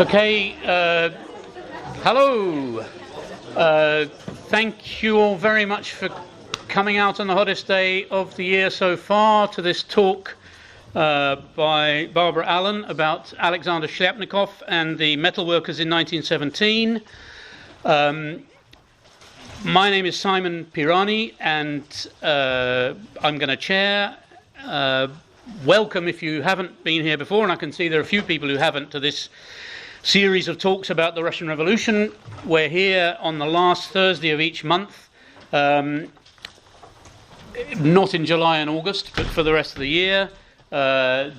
Okay, hello. Thank you all very much for coming out on the hottest day of the year so far to this talk by Barbara Allen about Alexander Shlyapnikov and the Metalworkers in 1917. My name is Simon Pirani, and I'm going to chair. Welcome if you haven't been here before, and I can see there are a few people who haven't, to this series of talks about the Russian Revolution. We're here on the last Thursday of each month, not in July and August, but for the rest of the year.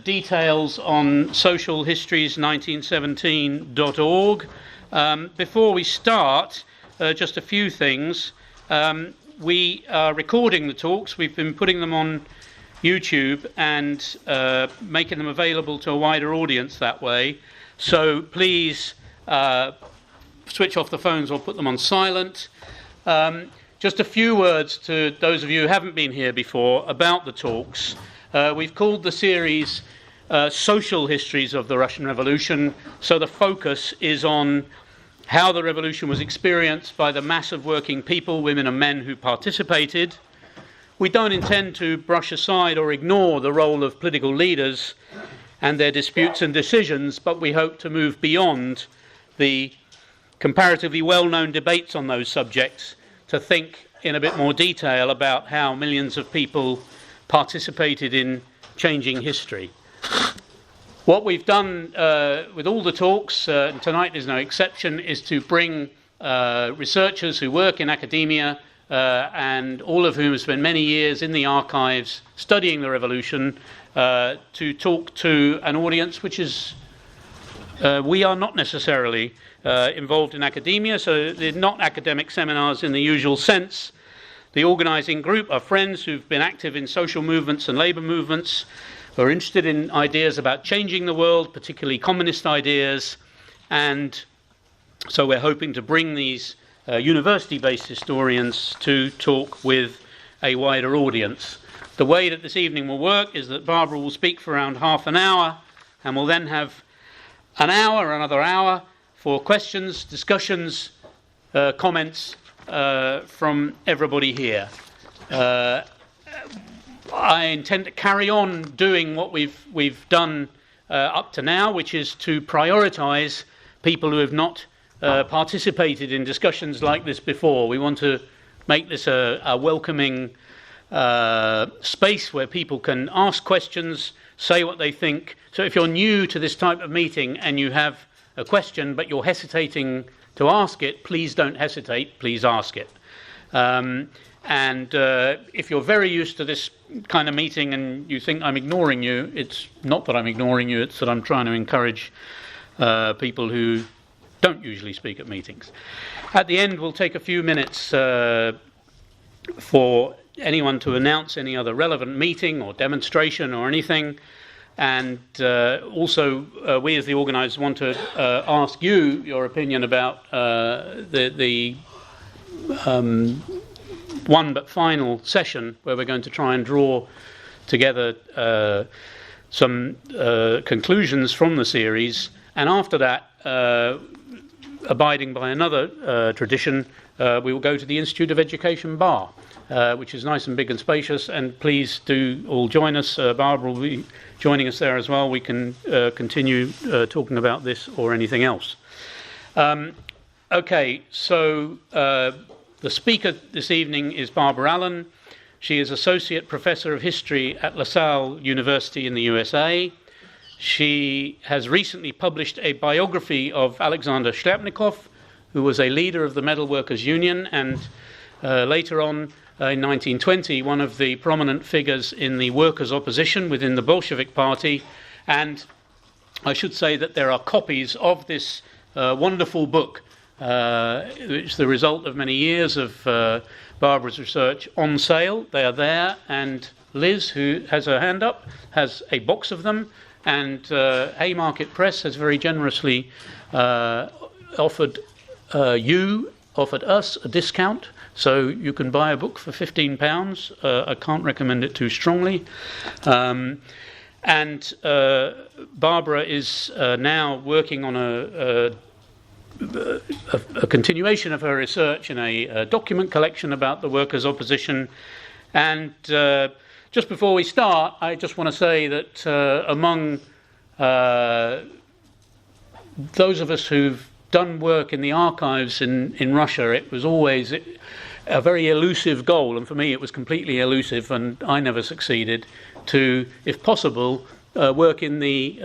Details on socialhistories1917.org. Before we start, just a few things. We are recording the talks. We've been putting them on YouTube and making them available to a wider audience that way. So please switch off the phones or put them on silent. Just a few words to those of you who haven't been here before about the talks. We've called the series Social Histories of the Russian Revolution, so the focus is on how the revolution was experienced by the mass of working people, women and men who participated. We don't intend to brush aside or ignore the role of political leaders and their disputes and decisions, but we hope to move beyond the comparatively well-known debates on those subjects to think in a bit more detail about how millions of people participated in changing history. What we've done with all the talks, and tonight is no exception, is to bring researchers who work in academia and all of whom have spent many years in the archives studying the revolution to talk to an audience which is, we are not necessarily involved in academia, so they're not academic seminars in the usual sense. The organising group are friends who've been active in social movements and labour movements, who are interested in ideas about changing the world, particularly communist ideas, and so we're hoping to bring these university-based historians to talk with a wider audience. The way that this evening will work is that Barbara will speak for around half an hour, and we'll then have an hour or another hour for questions, discussions, comments from everybody here. I intend to carry on doing what we've done up to now, which is to prioritise people who have not participated in discussions like this before. We want to make this a welcoming space where people can ask questions, say what they think. So if you're new to this type of meeting and you have a question but you're hesitating to ask it, please don't hesitate, please ask it. And if you're very used to this kind of meeting and you think I'm ignoring you, it's not that I'm ignoring you, it's that I'm trying to encourage people who don't usually speak at meetings. At the end, we'll take a few minutes for anyone to announce any other relevant meeting or demonstration or anything. And also, we as the organisers want to ask you your opinion about the one but final session where we're going to try and draw together some conclusions from the series. And after that, abiding by another tradition, we will go to the Institute of Education Bar, which is nice and big and spacious, and please do all join us. Barbara will be joining us there as well. We can continue talking about this or anything else. Okay, so the speaker this evening is Barbara Allen. She is Associate Professor of History at LaSalle University in the USA. She has recently published a biography of Alexander Shlyapnikov, who was a leader of the Metalworkers Union and later on in 1920 one of the prominent figures in the workers' opposition within the Bolshevik party. And I should say that there are copies of this wonderful book, which is the result of many years of Barbara's research, on sale. They are there, and Liz, who has her hand up, has a box of them. And Haymarket Press has very generously offered us a discount, so you can buy a book for £15. I can't recommend it too strongly. And Barbara is now working on a continuation of her research in a document collection about the workers' opposition. And just before we start, I just want to say that among those of us who've done work in the archives in Russia, it was always a very elusive goal, and for me it was completely elusive, and I never succeeded, to, if possible, work in the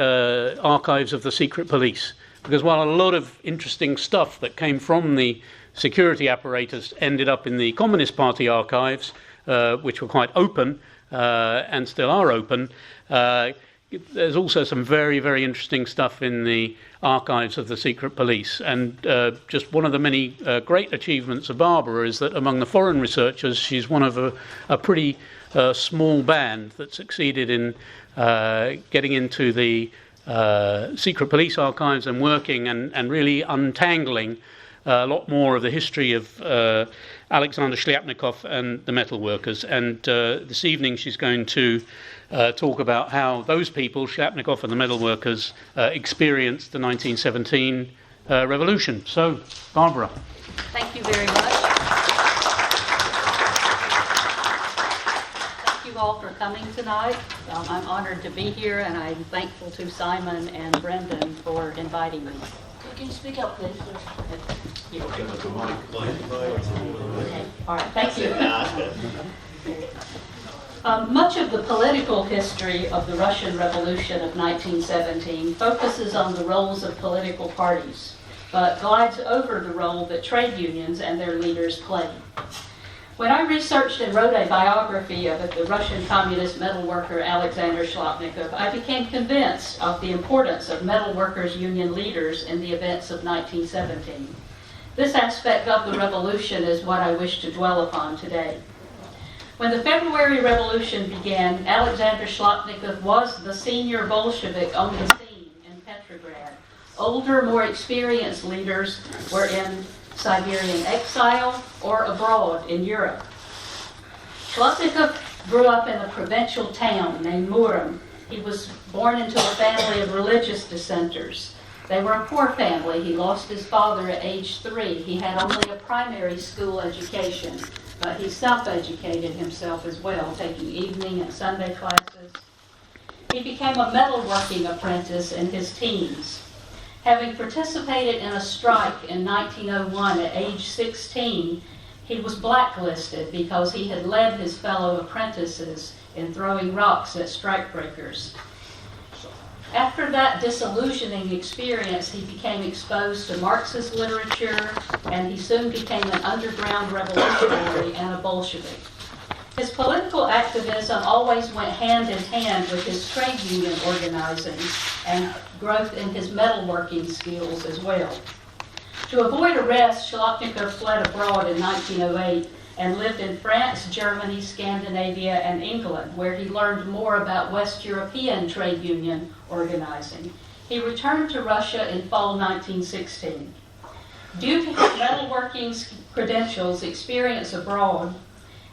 archives of the secret police. Because while a lot of interesting stuff that came from the security apparatus ended up in the Communist Party archives, which were quite open and still are open, there's also some very, very interesting stuff in the archives of the secret police. And just one of the many great achievements of Barbara is that among the foreign researchers, she's one of a pretty small band that succeeded in getting into the secret police archives and working and really untangling a lot more of the history of Alexander Shlyapnikov and the Metalworkers. And this evening she's going to talk about how those people, Shlyapnikov and the Metalworkers, experienced the 1917 revolution. So, Barbara. Thank you very much. Thank you all for coming tonight. I'm honored to be here, and I'm thankful to Simon and Brendan for inviting me. Can you speak up, please? Okay. All right, thank you. Much of the political history of the Russian Revolution of 1917 focuses on the roles of political parties, but glides over the role that trade unions and their leaders played. When I researched and wrote a biography of the Russian communist metalworker Alexander Shlyapnikov, I became convinced of the importance of metalworkers' union leaders in the events of 1917. This aspect of the revolution is what I wish to dwell upon today. When the February Revolution began, Alexander Shlyapnikov was the senior Bolshevik on the scene in Petrograd. Older, more experienced leaders were in Siberian exile or abroad in Europe. Shlyapnikov grew up in a provincial town named Murom. He was born into a family of religious dissenters. They were a poor family. He lost his father at age 3. He had only a primary school education, but he self-educated himself as well, taking evening and Sunday classes. He became a metalworking apprentice in his teens. Having participated in a strike in 1901 at age 16, he was blacklisted because he had led his fellow apprentices in throwing rocks at strikebreakers. After that disillusioning experience, he became exposed to Marxist literature, and he soon became an underground revolutionary and a Bolshevik. His political activism always went hand in hand with his trade union organizing and growth in his metalworking skills as well. To avoid arrest, Shlyapnikov fled abroad in 1908 and lived in France, Germany, Scandinavia, and England, where he learned more about West European trade union organizing. He returned to Russia in fall 1916. Due to his metalworking credentials, experience abroad,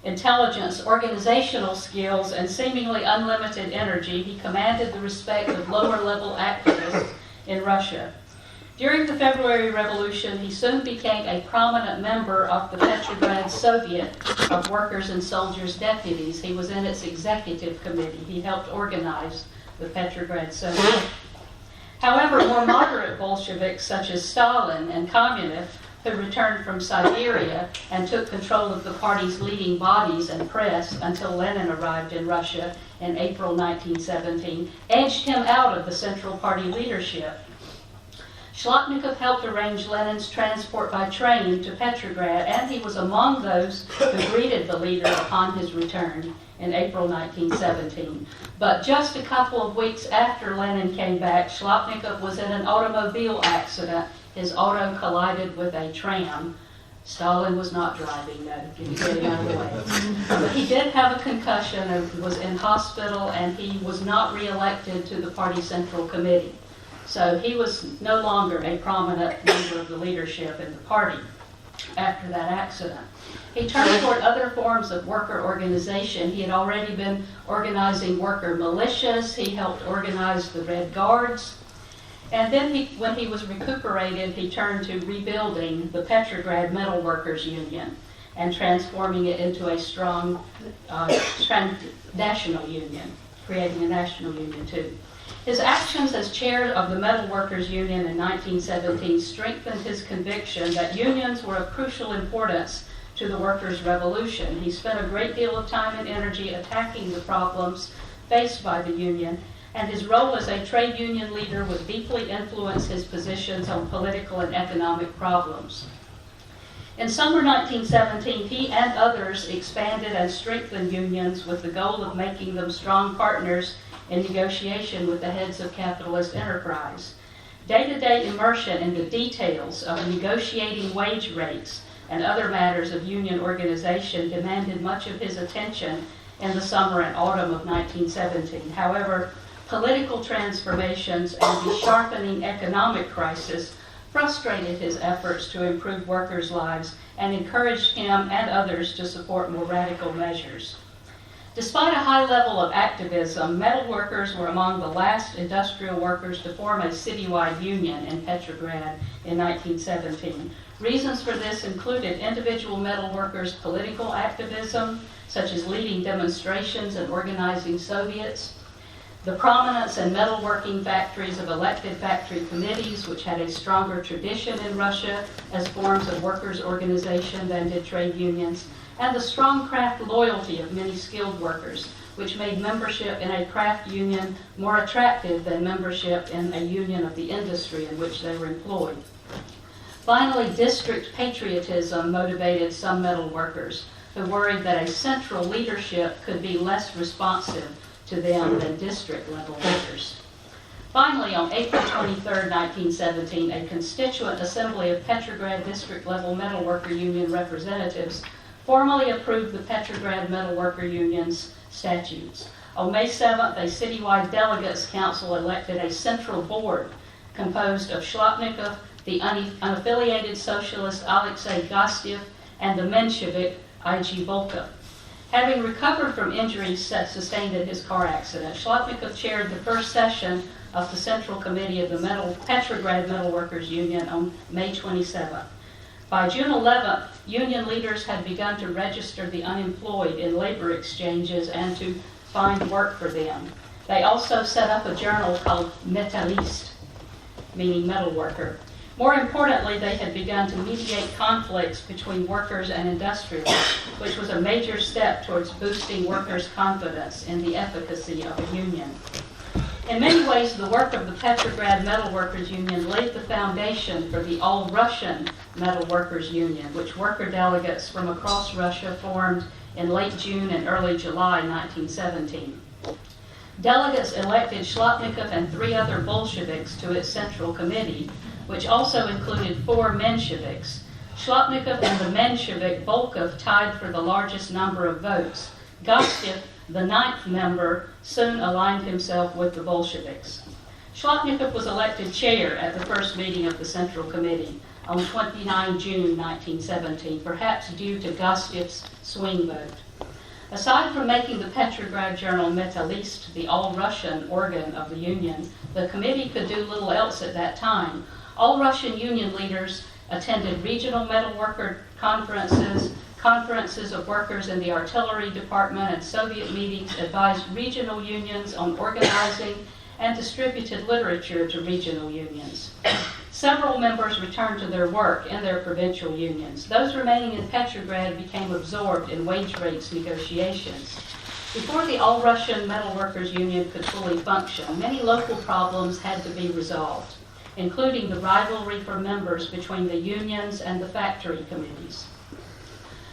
intelligence, organizational skills, and seemingly unlimited energy, he commanded the respect of lower-level activists in Russia. During the February Revolution, he soon became a prominent member of the Petrograd Soviet of Workers' and Soldiers' Deputies. He was in its executive committee. He helped organize the Petrograd Soviet. However, more moderate Bolsheviks such as Stalin and Kamenev, who returned from Siberia and took control of the party's leading bodies and press until Lenin arrived in Russia in April 1917, edged him out of the Central Party leadership. Shlyapnikov helped arrange Lenin's transport by train to Petrograd, and he was among those who greeted the leader upon his return in April 1917. But just a couple of weeks after Lenin came back, Shlyapnikov was in an automobile accident. His auto collided with a tram. Stalin was not driving, though, he was getting out of the way. But he did have a concussion and was in hospital, and he was not reelected to the party central committee. So he was no longer a prominent member of the leadership in the party. after that accident. He turned toward other forms of worker organization. He had already been organizing worker militias. He helped organize the Red Guards. And then when he was recuperated, he turned to rebuilding the Petrograd Metalworkers Union and transforming it into a strong national union, creating a national union too. His actions as chair of the Metalworkers Union in 1917 strengthened his conviction that unions were of crucial importance to the workers' revolution. He spent a great deal of time and energy attacking the problems faced by the union, and his role as a trade union leader would deeply influence his positions on political and economic problems. In summer 1917, he and others expanded and strengthened unions with the goal of making them strong partners in negotiation with the heads of capitalist enterprise. Day-to-day immersion in the details of negotiating wage rates and other matters of union organization demanded much of his attention in the summer and autumn of 1917. However, political transformations and the sharpening economic crisis frustrated his efforts to improve workers' lives and encouraged him and others to support more radical measures. Despite a high level of activism, metalworkers were among the last industrial workers to form a citywide union in Petrograd in 1917. Reasons for this included individual metalworkers' political activism, such as leading demonstrations and organizing Soviets, the prominence in metalworking factories of elected factory committees, which had a stronger tradition in Russia as forms of workers' organization than did trade unions, and the strong craft loyalty of many skilled workers, which made membership in a craft union more attractive than membership in a union of the industry in which they were employed. Finally, district patriotism motivated some metal workers who worried that a central leadership could be less responsive to them than district-level leaders. Finally, on April 23, 1917, a constituent assembly of Petrograd district-level metalworker union representatives formally approved the Petrograd Metalworker Union's statutes. On May 7th, a citywide delegates council elected a central board composed of Shlyapnikov, the unaffiliated socialist Alexei Gostyev, and the Menshevik I.G. Volkov. Having recovered from injuries sustained in his car accident, Shlyapnikov chaired the first session of the Central Committee of the Petrograd Metalworkers Union on May 27th. By June 11th, union leaders had begun to register the unemployed in labor exchanges and to find work for them. They also set up a journal called Metalist, meaning metalworker. More importantly, they had begun to mediate conflicts between workers and industrialists, which was a major step towards boosting workers' confidence in the efficacy of a union. In many ways, the work of the Petrograd Metalworkers Union laid the foundation for the All-Russian Metalworkers Union, which worker delegates from across Russia formed in late June and early July 1917. Delegates elected Shlyapnikov and 3 other Bolsheviks to its Central Committee, which also included 4 Mensheviks. Shlyapnikov and the Menshevik Volkov tied for the largest number of votes. Gostyev, the 9th member, soon aligned himself with the Bolsheviks. Shlyapnikov was elected chair at the first meeting of the Central Committee on 29 June 1917, perhaps due to Gostyev's swing vote. Aside from making the Petrograd journal Metalist the all-Russian organ of the union, the committee could do little else at that time. All-Russian union leaders attended regional metalworker conferences of workers in the artillery department, and Soviet meetings advised regional unions on organizing and distributed literature to regional unions. Several members returned to their work in their provincial unions. Those remaining in Petrograd became absorbed in wage rates negotiations. Before the All-Russian Metalworkers Union could fully function, many local problems had to be resolved, including the rivalry for members between the unions and the factory committees.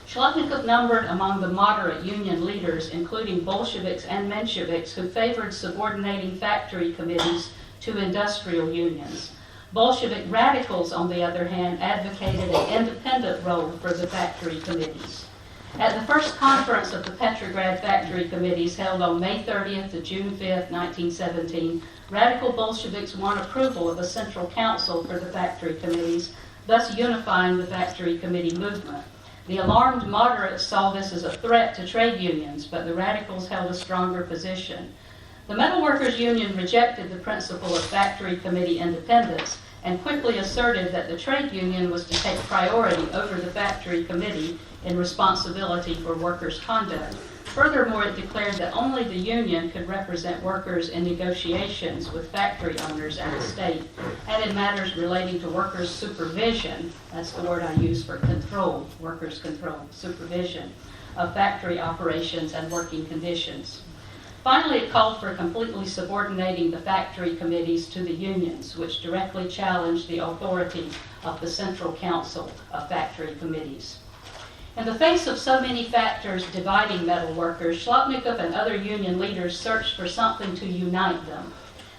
Shlyapnikov numbered among the moderate union leaders, including Bolsheviks and Mensheviks, who favored subordinating factory committees to industrial unions. Bolshevik radicals, on the other hand, advocated an independent role for the factory committees. At the first conference of the Petrograd factory committees held on May 30th to June 5th, 1917, radical Bolsheviks won approval of a central council for the factory committees, thus unifying the factory committee movement. The alarmed moderates saw this as a threat to trade unions, but the radicals held a stronger position. The Metalworkers Union rejected the principle of factory committee independence and quickly asserted that the trade union was to take priority over the factory committee in responsibility for workers' conduct. Furthermore, it declared that only the union could represent workers in negotiations with factory owners and the state, and in matters relating to workers' supervision, that's the word I use for control, workers' control, supervision of factory operations and working conditions. Finally, it called for completely subordinating the factory committees to the unions, which directly challenged the authority of the Central Council of Factory Committees. In the face of so many factors dividing metal workers, Shlyapnikov and other union leaders searched for something to unite them.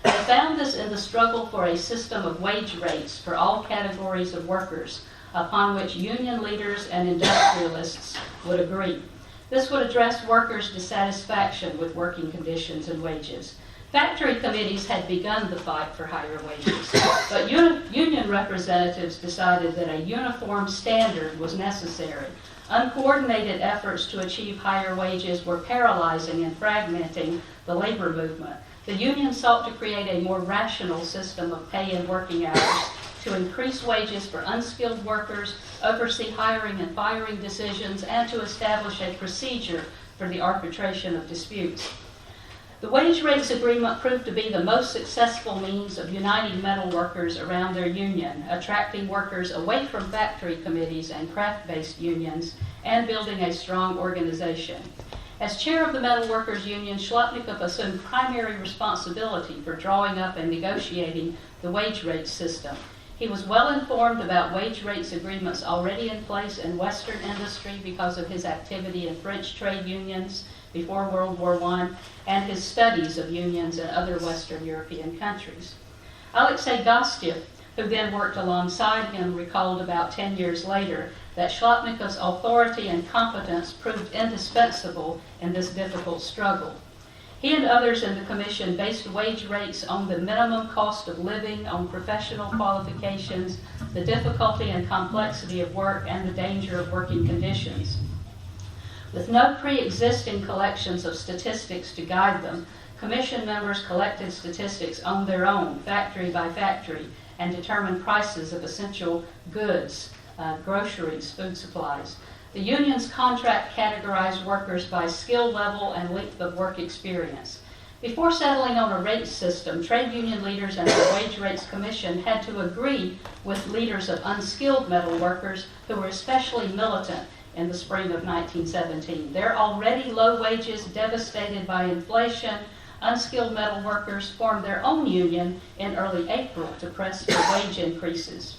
They found this in the struggle for a system of wage rates for all categories of workers, upon which union leaders and industrialists would agree. This would address workers' dissatisfaction with working conditions and wages. Factory committees had begun the fight for higher wages, but union representatives decided that a uniform standard was necessary. Uncoordinated efforts to achieve higher wages were paralyzing and fragmenting the labor movement. The union sought to create a more rational system of pay and working hours, to increase wages for unskilled workers, oversee hiring and firing decisions, and to establish a procedure for the arbitration of disputes. The wage rates agreement proved to be the most successful means of uniting metal workers around their union, attracting workers away from factory committees and craft-based unions, and building a strong organization. As chair of the Metal Workers Union, Shlyapnikov assumed primary responsibility for drawing up and negotiating the wage rates system. He was well informed about wage rates agreements already in place in Western industry because of his activity in French trade unions before World War I and his studies of unions in other Western European countries. Alexei Gostyev, who then worked alongside him, recalled about 10 years later that Shlyapnikov's authority and competence proved indispensable in this difficult struggle. He and others in the commission based wage rates on the minimum cost of living, on professional qualifications, the difficulty and complexity of work, and the danger of working conditions. With no pre-existing collections of statistics to guide them, commission members collected statistics on their own, factory by factory, and determined prices of essential goods, groceries, food supplies. The union's contract categorized workers by skill level and length of work experience. Before settling on a rate system, trade union leaders and the Wage Rates Commission had to agree with leaders of unskilled metal workers who were especially militant in the spring of 1917. Their already low wages devastated by inflation, unskilled metal workers formed their own union in early April to press for wage increases.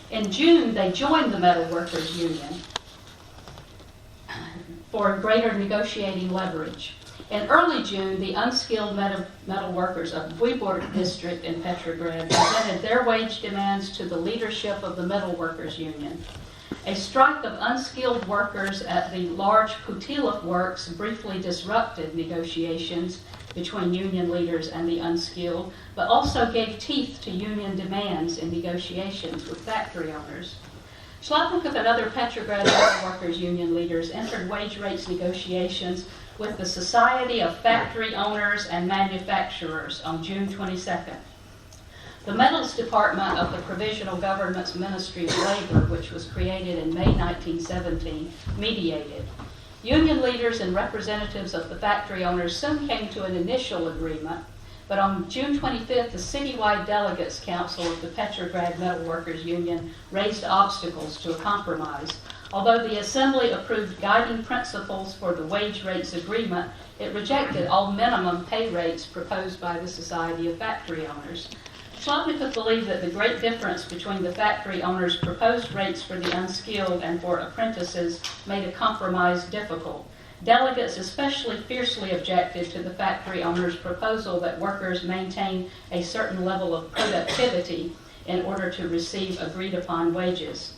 In June, they joined the Metal Workers Union for greater negotiating leverage. In early June, the unskilled metal workers of Vyborg district in Petrograd presented their wage demands to the leadership of the Metal Workers Union. A strike of unskilled workers at the large Putilov works briefly disrupted negotiations between union leaders and the unskilled, but also gave teeth to union demands in negotiations with factory owners. Shlyapnikov and other Petrograd Metal Workers Union leaders entered wage rates negotiations with the Society of Factory Owners and Manufacturers on June 22nd. The Metals Department of the Provisional Government's Ministry of Labor, which was created in May 1917, mediated. Union leaders and representatives of the factory owners soon came to an initial agreement, but on June 25th, the citywide delegates council of the Petrograd Metal Workers Union raised obstacles to a compromise. Although the assembly approved guiding principles for the wage rates agreement, it rejected all minimum pay rates proposed by the Society of Factory Owners. Shlyapnikov believed that the great difference between the factory owners' proposed rates for the unskilled and for apprentices made a compromise difficult. Delegates especially fiercely objected to the factory owners' proposal that workers maintain a certain level of productivity in order to receive agreed-upon wages.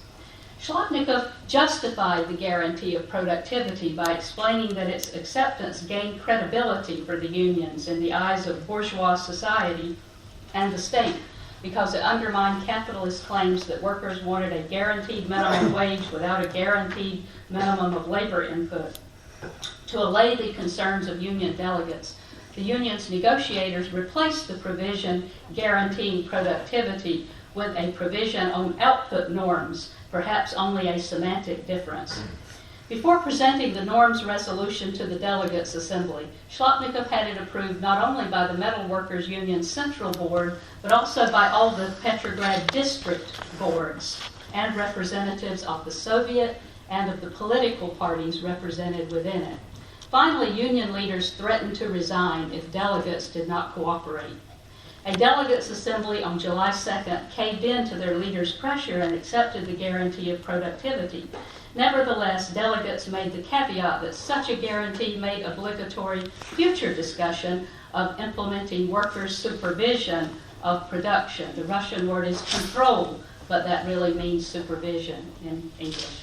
Shlyapnikov justified the guarantee of productivity by explaining that its acceptance gained credibility for the unions in the eyes of bourgeois society and the state, because it undermined capitalist claims that workers wanted a guaranteed minimum wage without a guaranteed minimum of labor input. To allay the concerns of union delegates, the union's negotiators replaced the provision guaranteeing productivity with a provision on output norms, perhaps only a semantic difference. Before presenting the norms resolution to the Delegates' Assembly, Shlyapnikov had it approved not only by the Metalworkers Union's Central Board, but also by all the Petrograd district boards and representatives of the Soviet and of the political parties represented within it. Finally, union leaders threatened to resign if delegates did not cooperate. A delegates' assembly on July 2nd caved in to their leaders' pressure and accepted the guarantee of productivity. Nevertheless, delegates made the caveat that such a guarantee made obligatory future discussion of implementing workers' supervision of production. The Russian word is control, but that really means supervision in English.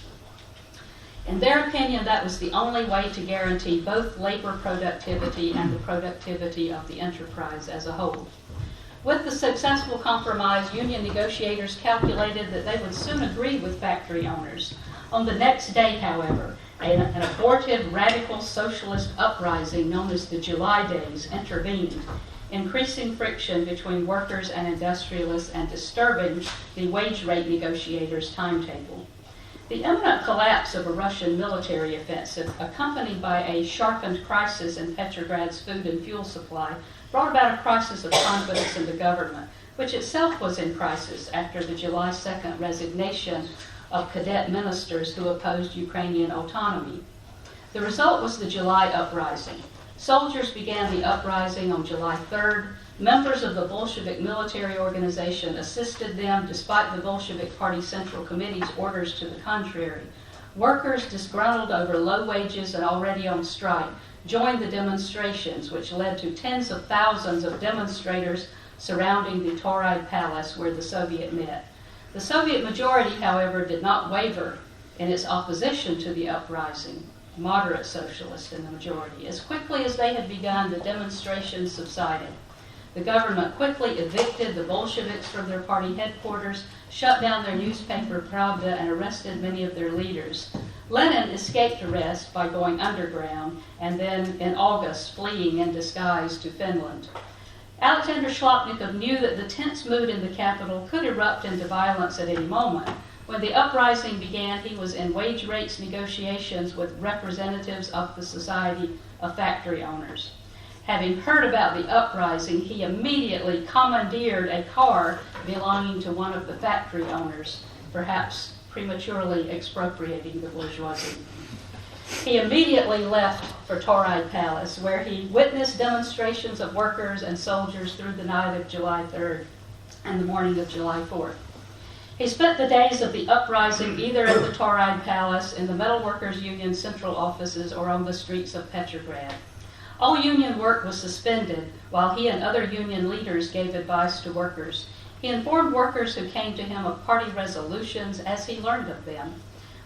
In their opinion, that was the only way to guarantee both labor productivity and the productivity of the enterprise as a whole. With the successful compromise, union negotiators calculated that they would soon agree with factory owners. On the next day, however, an abortive radical socialist uprising known as the July Days intervened, increasing friction between workers and industrialists and disturbing the wage rate negotiators' timetable. The imminent collapse of a Russian military offensive, accompanied by a sharpened crisis in Petrograd's food and fuel supply, brought about a crisis of confidence in the government, which itself was in crisis after the July 2nd resignation of cadet ministers who opposed Ukrainian autonomy. The result was the July uprising. Soldiers began the uprising on July 3rd. Members of the Bolshevik military organization assisted them despite the Bolshevik Party Central Committee's orders to the contrary. Workers, disgruntled over low wages and already on strike, joined the demonstrations, which led to tens of thousands of demonstrators surrounding the Tauride Palace where the Soviet met. The Soviet majority, however, did not waver in its opposition to the uprising, moderate socialists in the majority. As quickly as they had begun, the demonstrations subsided. The government quickly evicted the Bolsheviks from their party headquarters, shut down their newspaper Pravda, and arrested many of their leaders. Lenin escaped arrest by going underground and then in August fleeing in disguise to Finland. Alexander Shlyapnikov knew that the tense mood in the capital could erupt into violence at any moment. When the uprising began, he was in wage rates negotiations with representatives of the Society of Factory Owners. Having heard about the uprising, he immediately commandeered a car belonging to one of the factory owners, perhaps prematurely expropriating the bourgeoisie. He immediately left for Tauride Palace, where he witnessed demonstrations of workers and soldiers through the night of July 3rd and the morning of July 4th. He spent the days of the uprising either at the Tauride Palace, in the Metalworkers Union central offices, or on the streets of Petrograd. All union work was suspended while he and other union leaders gave advice to workers. He informed workers who came to him of party resolutions as he learned of them.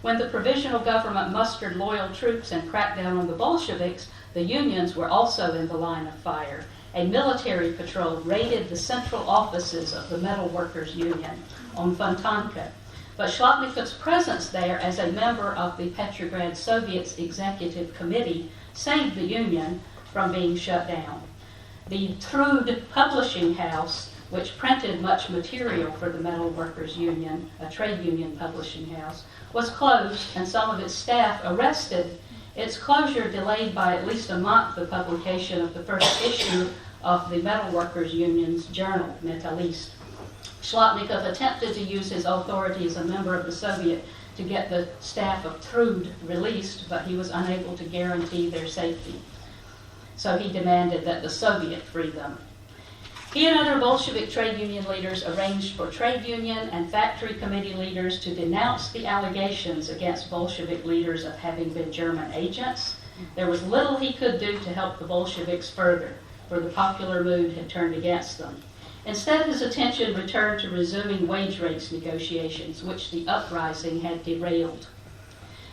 When the provisional government mustered loyal troops and cracked down on the Bolsheviks, the unions were also in the line of fire. A military patrol raided the central offices of the Metalworkers Union on Fontanka. But Shlyapnikov's presence there as a member of the Petrograd Soviet's executive committee saved the union from being shut down. The Trud publishing house, which printed much material for the Metalworkers Union, a trade union publishing house, was closed and some of its staff arrested. Its closure delayed by at least a month the publication of the first issue of the Metalworkers Union's journal, Metalist. Shlyapnikov attempted to use his authority as a member of the Soviet to get the staff of Trud released, but he was unable to guarantee their safety. So he demanded that the Soviet free them. He and other Bolshevik trade union leaders arranged for trade union and factory committee leaders to denounce the allegations against Bolshevik leaders of having been German agents. There was little he could do to help the Bolsheviks further, for the popular mood had turned against them. Instead, his attention returned to resuming wage rates negotiations, which the uprising had derailed.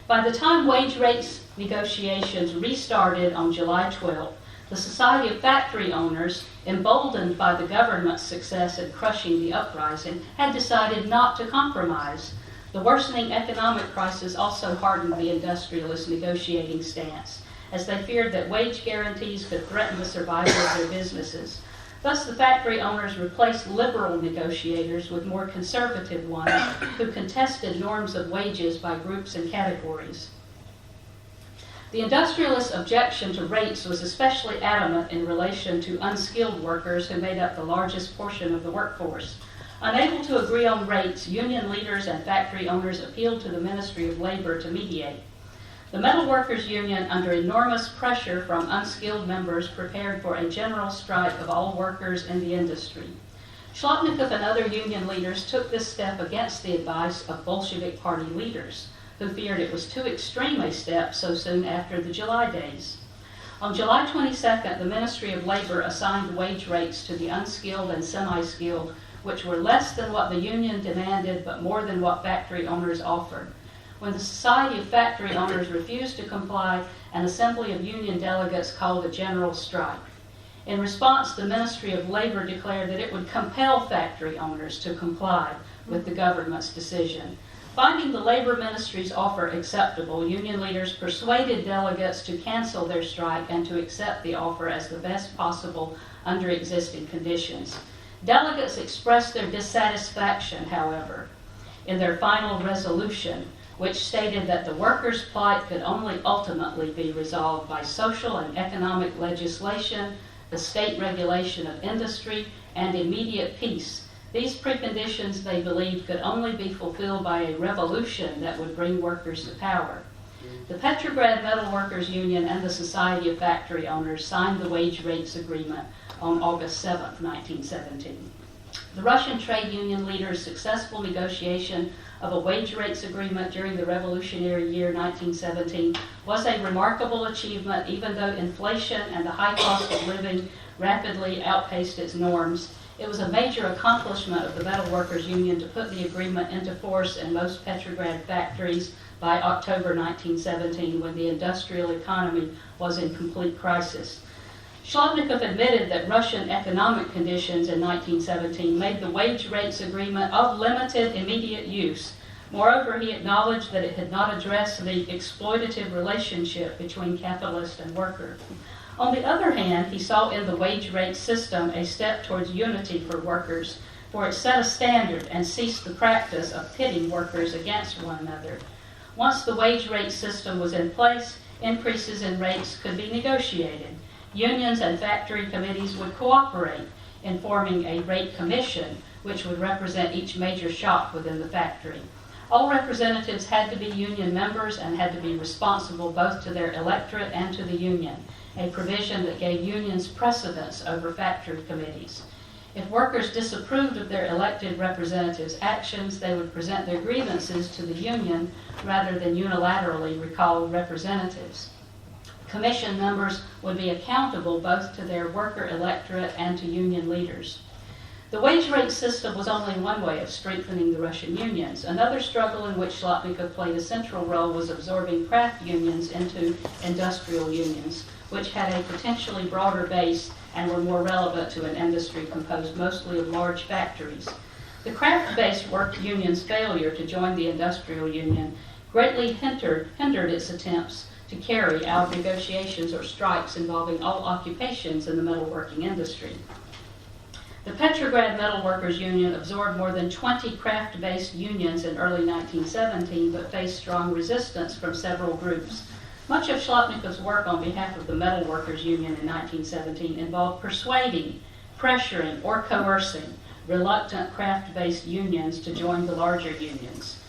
By the time wage rates negotiations restarted on July 12th, The Society of Factory Owners, emboldened by the government's success in crushing the uprising, had decided not to compromise. The worsening economic crisis also hardened the industrialists' negotiating stance, as they feared that wage guarantees could threaten the survival of their businesses. Thus, the factory owners replaced liberal negotiators with more conservative ones who contested norms of wages by groups and categories. The industrialists' objection to rates was especially adamant in relation to unskilled workers who made up the largest portion of the workforce. Unable to agree on rates, union leaders and factory owners appealed to the Ministry of Labor to mediate. The Metalworkers Union, under enormous pressure from unskilled members, prepared for a general strike of all workers in the industry. Shlyapnikov and other union leaders took this step against the advice of Bolshevik party leaders, who feared it was too extreme a step so soon after the July days. On July 22nd, the Ministry of Labor assigned wage rates to the unskilled and semi-skilled, which were less than what the union demanded but more than what factory owners offered. When the Society of Factory Owners refused to comply, an assembly of union delegates called a general strike. In response, the Ministry of Labor declared that it would compel factory owners to comply with the government's decision. Finding the Labor Ministry's offer acceptable, union leaders persuaded delegates to cancel their strike and to accept the offer as the best possible under existing conditions. Delegates expressed their dissatisfaction, however, in their final resolution, which stated that the workers' plight could only ultimately be resolved by social and economic legislation, the state regulation of industry, and immediate peace. These preconditions, they believed, could only be fulfilled by a revolution that would bring workers to power. The Petrograd Metalworkers Union and the Society of Factory Owners signed the wage rates agreement on August 7, 1917. The Russian trade union leaders' successful negotiation of a wage rates agreement during the revolutionary year 1917 was a remarkable achievement, even though inflation and the high cost of living rapidly outpaced its norms. It was a major accomplishment of the Metalworkers Union to put the agreement into force in most Petrograd factories by October 1917, when the industrial economy was in complete crisis. Shlyapnikov admitted that Russian economic conditions in 1917 made the wage rates agreement of limited immediate use. Moreover, he acknowledged that it had not addressed the exploitative relationship between capitalist and worker. On the other hand, he saw in the wage rate system a step towards unity for workers, for it set a standard and ceased the practice of pitting workers against one another. Once the wage rate system was in place, increases in rates could be negotiated. Unions and factory committees would cooperate in forming a rate commission, which would represent each major shop within the factory. All representatives had to be union members and had to be responsible both to their electorate and to the union, a provision that gave unions precedence over factory committees. If workers disapproved of their elected representatives' actions, they would present their grievances to the union rather than unilaterally recall representatives. Commission members would be accountable both to their worker electorate and to union leaders. The wage rate system was only one way of strengthening the Russian unions. Another struggle in which Shlyapnikov played a central role was absorbing craft unions into industrial unions, which had a potentially broader base and were more relevant to an industry composed mostly of large factories. The craft-based work union's failure to join the industrial union greatly hindered its attempts to carry out negotiations or strikes involving all occupations in the metalworking industry. The Petrograd Metalworkers Union absorbed more than 20 craft-based unions in early 1917, but faced strong resistance from several groups. Much of Shlyapnikov's work on behalf of the Metalworkers Union in 1917 involved persuading, pressuring, or coercing reluctant craft-based unions to join the larger unions.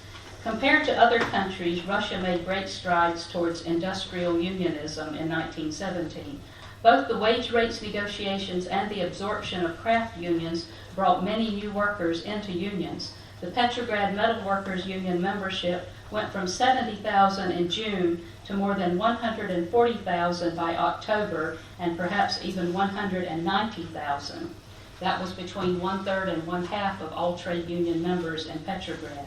Compared to other countries, Russia made great strides towards industrial unionism in 1917. Both the wage rates negotiations and the absorption of craft unions brought many new workers into unions. The Petrograd Metalworkers Union membership went from 70,000 in June to more than 140,000 by October, and perhaps even 190,000. That was between 1/3 and 1/2 of all trade union members in Petrograd.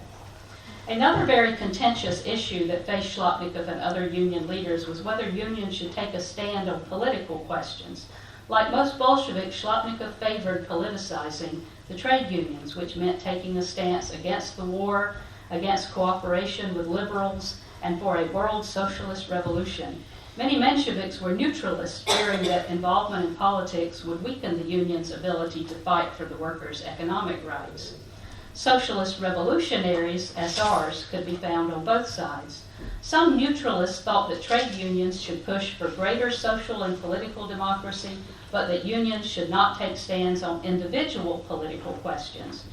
Another very contentious issue that faced Shlyapnikov and other union leaders was whether unions should take a stand on political questions. Like most Bolsheviks, Shlyapnikov favored politicizing the trade unions, which meant taking a stance against the war, against cooperation with liberals, and for a world socialist revolution. Many Mensheviks were neutralists, fearing that involvement in politics would weaken the union's ability to fight for the workers' economic rights. Socialist revolutionaries, SRs, could be found on both sides. Some neutralists thought that trade unions should push for greater social and political democracy, but that unions should not take stands on individual political questions.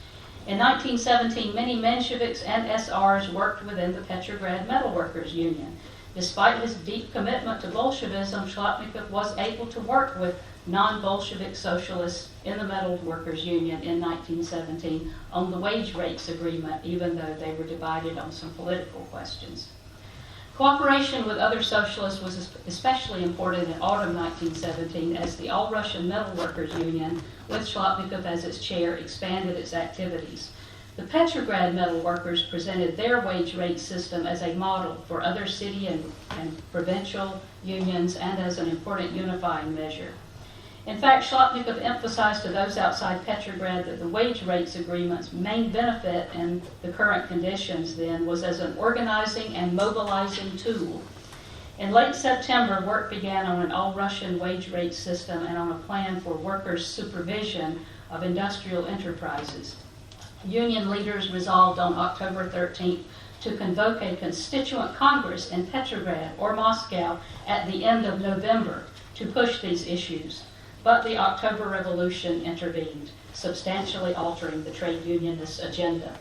In 1917, many Mensheviks and SRs worked within the Petrograd Metalworkers Union. Despite his deep commitment to Bolshevism, Shlyapnikov was able to work with non-Bolshevik socialists in the Metalworkers Union in 1917 on the wage rates agreement, even though they were divided on some political questions. Cooperation with other socialists was especially important in autumn 1917 as the All-Russian Metalworkers Union, with Shlyapnikov as its chair, expanded its activities. The Petrograd Metalworkers presented their wage rate system as a model for other city and provincial unions and as an important unifying measure. In fact, Shlyapnikov emphasized to those outside Petrograd that the wage rates agreement's main benefit in the current conditions then was as an organizing and mobilizing tool. In late September, work began on an all-Russian wage rate system and on a plan for workers' supervision of industrial enterprises. Union leaders resolved on October 13th to convoke a constituent congress in Petrograd or Moscow at the end of November to push these issues. But the October Revolution intervened, substantially altering the trade unionist agenda.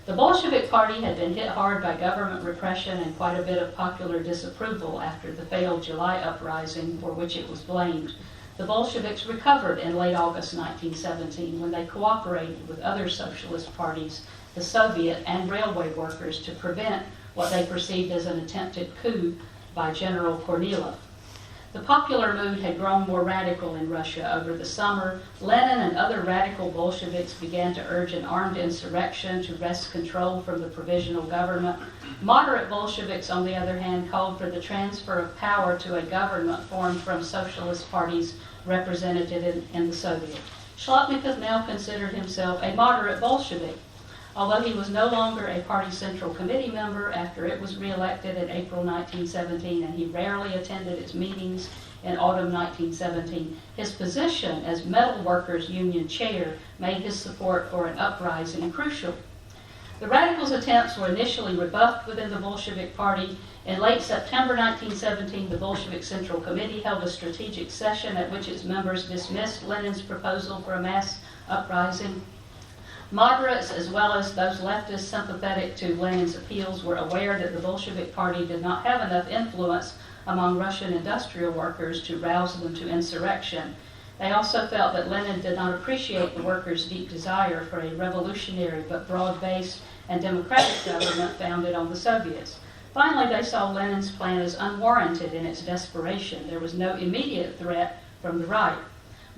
The Bolshevik Party had been hit hard by government repression and quite a bit of popular disapproval after the failed July uprising for which it was blamed. The Bolsheviks recovered in late August 1917 when they cooperated with other socialist parties, the Soviet and railway workers, to prevent what they perceived as an attempted coup by General Kornilov. The popular mood had grown more radical in Russia over the summer. Lenin and other radical Bolsheviks began to urge an armed insurrection to wrest control from the provisional government. Moderate Bolsheviks, on the other hand, called for the transfer of power to a government formed from socialist parties represented in the Soviet. Shlyapnikov now considered himself a moderate Bolshevik. Although he was no longer a party central committee member after it was re-elected in April 1917, and he rarely attended its meetings in autumn 1917, his position as Metalworkers Union chair made his support for an uprising crucial. The radicals' attempts were initially rebuffed within the Bolshevik Party. In late September 1917, the Bolshevik Central Committee held a strategic session at which its members dismissed Lenin's proposal for a mass uprising. Moderates, as well as those leftists sympathetic to Lenin's appeals, were aware that the Bolshevik Party did not have enough influence among Russian industrial workers to rouse them to insurrection. They also felt that Lenin did not appreciate the workers' deep desire for a revolutionary but broad-based and democratic government founded on the Soviets. Finally, they saw Lenin's plan as unwarranted in its desperation. There was no immediate threat from the right.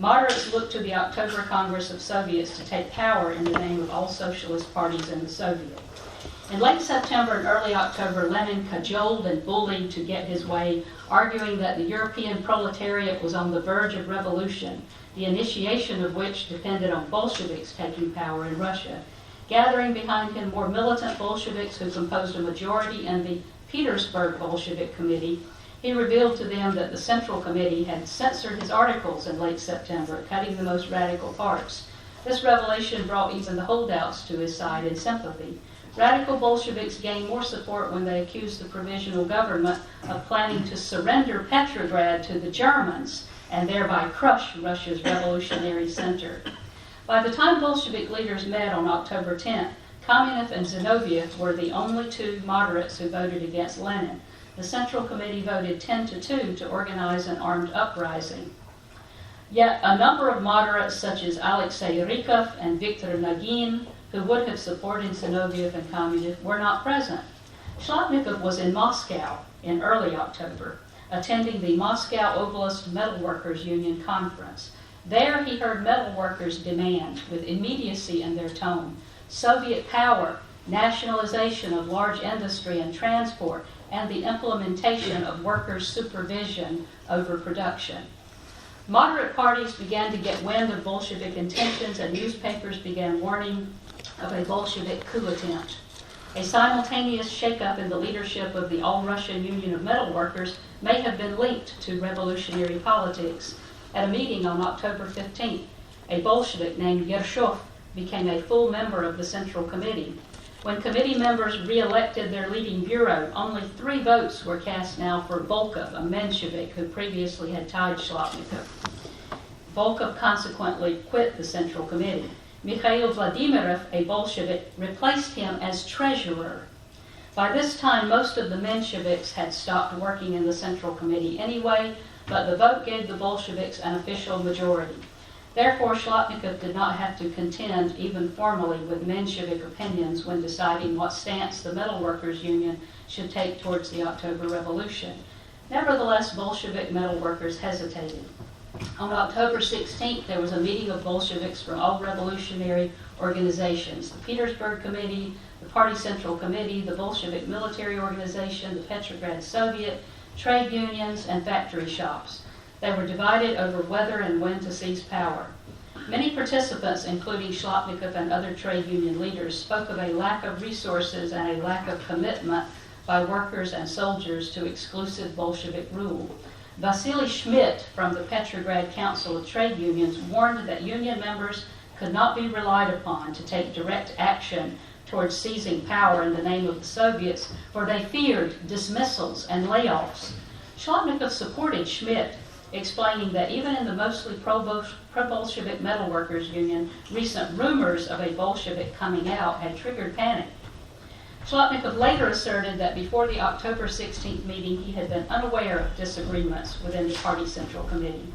Moderates looked to the October Congress of Soviets to take power in the name of all socialist parties in the Soviet. In late September and early October, Lenin cajoled and bullied to get his way, arguing that the European proletariat was on the verge of revolution, the initiation of which depended on Bolsheviks taking power in Russia. Gathering behind him more militant Bolsheviks who composed a majority in the Petersburg Bolshevik Committee, he revealed to them that the Central Committee had censored his articles in late September, cutting the most radical parts. This revelation brought even the holdouts to his side in sympathy. Radical Bolsheviks gained more support when they accused the provisional government of planning to surrender Petrograd to the Germans and thereby crush Russia's revolutionary center. By the time Bolshevik leaders met on October 10th, Kamenev and Zinoviev were the only two moderates who voted against Lenin. The Central Committee voted 10-2 to organize an armed uprising. Yet a number of moderates such as Alexei Rykov and Viktor Nagin, who would have supported Zinoviev and Kamenev, were not present. Shlyapnikov was in Moscow in early October, attending the Moscow Oblast Metalworkers Union conference. There he heard metalworkers demand, with immediacy in their tone, Soviet power nationalization of large industry and transport, and the implementation of workers' supervision over production. Moderate parties began to get wind of Bolshevik intentions, and newspapers began warning of a Bolshevik coup attempt. A simultaneous shakeup in the leadership of the All-Russian Union of Metalworkers may have been linked to revolutionary politics. At a meeting on October 15th, a Bolshevik named Yershov became a full member of the Central Committee. When committee members re-elected their leading bureau, only 3 votes were cast now for Volkov, a Menshevik who previously had tied Shlyapnikov. Volkov consequently quit the Central Committee. Mikhail Vladimirov, a Bolshevik, replaced him as treasurer. By this time, most of the Mensheviks had stopped working in the Central Committee anyway, but the vote gave the Bolsheviks an official majority. Therefore, Shlyapnikov did not have to contend, even formally, with Menshevik opinions when deciding what stance the Metalworkers Union should take towards the October Revolution. Nevertheless, Bolshevik metalworkers hesitated. On October 16th, there was a meeting of Bolsheviks from all revolutionary organizations: the Petersburg Committee, the Party Central Committee, the Bolshevik Military Organization, the Petrograd Soviet, trade unions, and factory shops. They were divided over whether and when to seize power. Many participants, including Shlyapnikov and other trade union leaders, spoke of a lack of resources and a lack of commitment by workers and soldiers to exclusive Bolshevik rule. Vasily Schmidt from the Petrograd Council of Trade Unions warned that union members could not be relied upon to take direct action towards seizing power in the name of the Soviets, for they feared dismissals and layoffs. Shlyapnikov supported Schmidt, explaining that even in the mostly pro-Bolshevik Metalworkers Union, recent rumors of a Bolshevik coming out had triggered panic. Shlyapnikov later asserted that before the October 16th meeting, he had been unaware of disagreements within the Party Central Committee.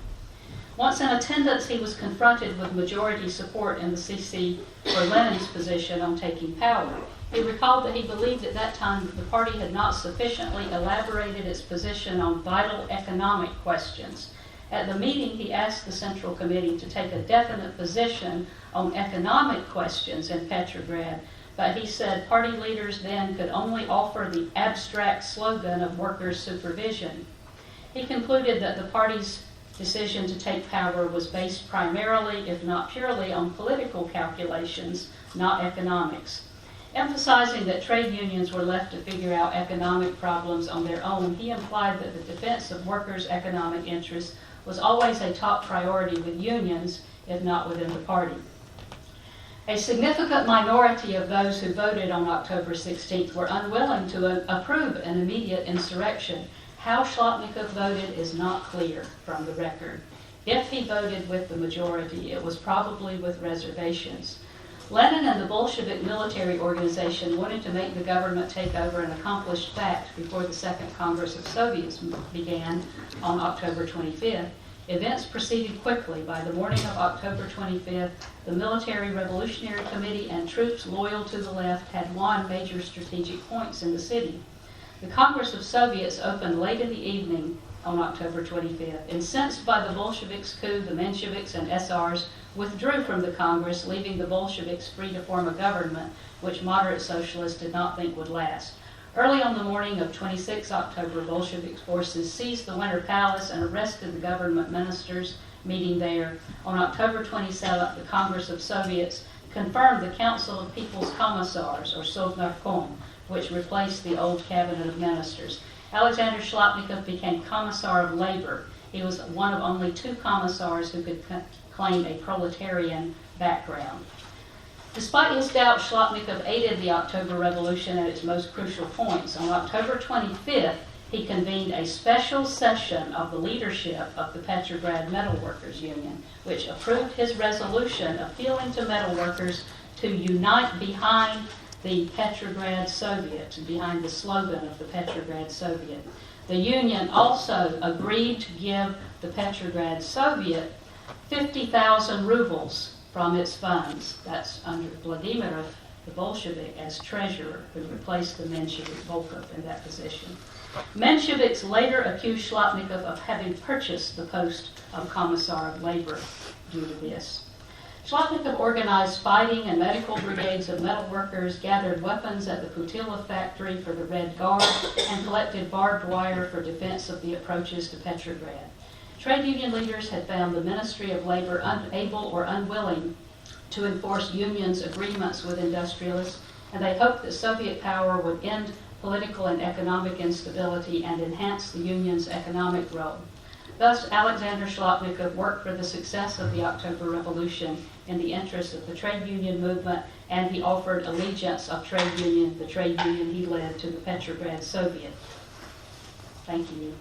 Once in attendance, he was confronted with majority support in the CC for Lenin's position on taking power. He recalled that he believed at that time that the party had not sufficiently elaborated its position on vital economic questions. At the meeting, he asked the Central Committee to take a definite position on economic questions in Petrograd, but he said party leaders then could only offer the abstract slogan of workers' supervision. He concluded that the party's decision to take power was based primarily, if not purely, on political calculations, not economics. Emphasizing that trade unions were left to figure out economic problems on their own, he implied that the defense of workers' economic interests was always a top priority with unions, if not within the party. A significant minority of those who voted on October 16th were unwilling to approve an immediate insurrection. How Shlyapnikov voted is not clear from the record. If he voted with the majority, it was probably with reservations. Lenin and the Bolshevik military organization wanted to make the government take over an accomplished fact before the Second Congress of Soviets began on October 25th. Events proceeded quickly. By the morning of October 25th, the Military Revolutionary Committee and troops loyal to the left had won major strategic points in the city. The Congress of Soviets opened late in the evening on October 25th. Incensed by the Bolsheviks' coup, the Mensheviks and SRs withdrew from the Congress, leaving the Bolsheviks free to form a government which moderate socialists did not think would last. Early on the morning of 26 October, Bolshevik forces seized the Winter Palace and arrested the government ministers meeting there. On October 27th, the Congress of Soviets confirmed the Council of People's Commissars, or Sovnarkom, which replaced the old cabinet of ministers. Alexander Shlyapnikov became Commissar of Labor. He was one of only 2 commissars who could claim a proletarian background. Despite his doubts, Shlyapnikov aided the October Revolution at its most crucial points. On October 25th, he convened a special session of the leadership of the Petrograd Metalworkers Union, which approved his resolution appealing to metalworkers to unite behind the Petrograd Soviet, behind the slogan of the Petrograd Soviet. The union also agreed to give the Petrograd Soviet 50,000 rubles from its funds. That's under Vladimirov, the Bolshevik, as treasurer, who replaced the Menshevik Volkov in that position. Mensheviks later accused Shlyapnikov of having purchased the post of Commissar of Labor due to this. Shlyapnikov organized fighting and medical brigades of metalworkers, gathered weapons at the Putila factory for the Red Guard, and collected barbed wire for defense of the approaches to Petrograd. Trade union leaders had found the Ministry of Labor unable or unwilling to enforce unions' agreements with industrialists, and they hoped that Soviet power would end political and economic instability and enhance the union's economic role. Thus, Alexander Shlyapnikov worked for the success of the October Revolution in the interest of the trade union movement, and he offered allegiance of the trade union he led, to the Petrograd Soviet. Thank you.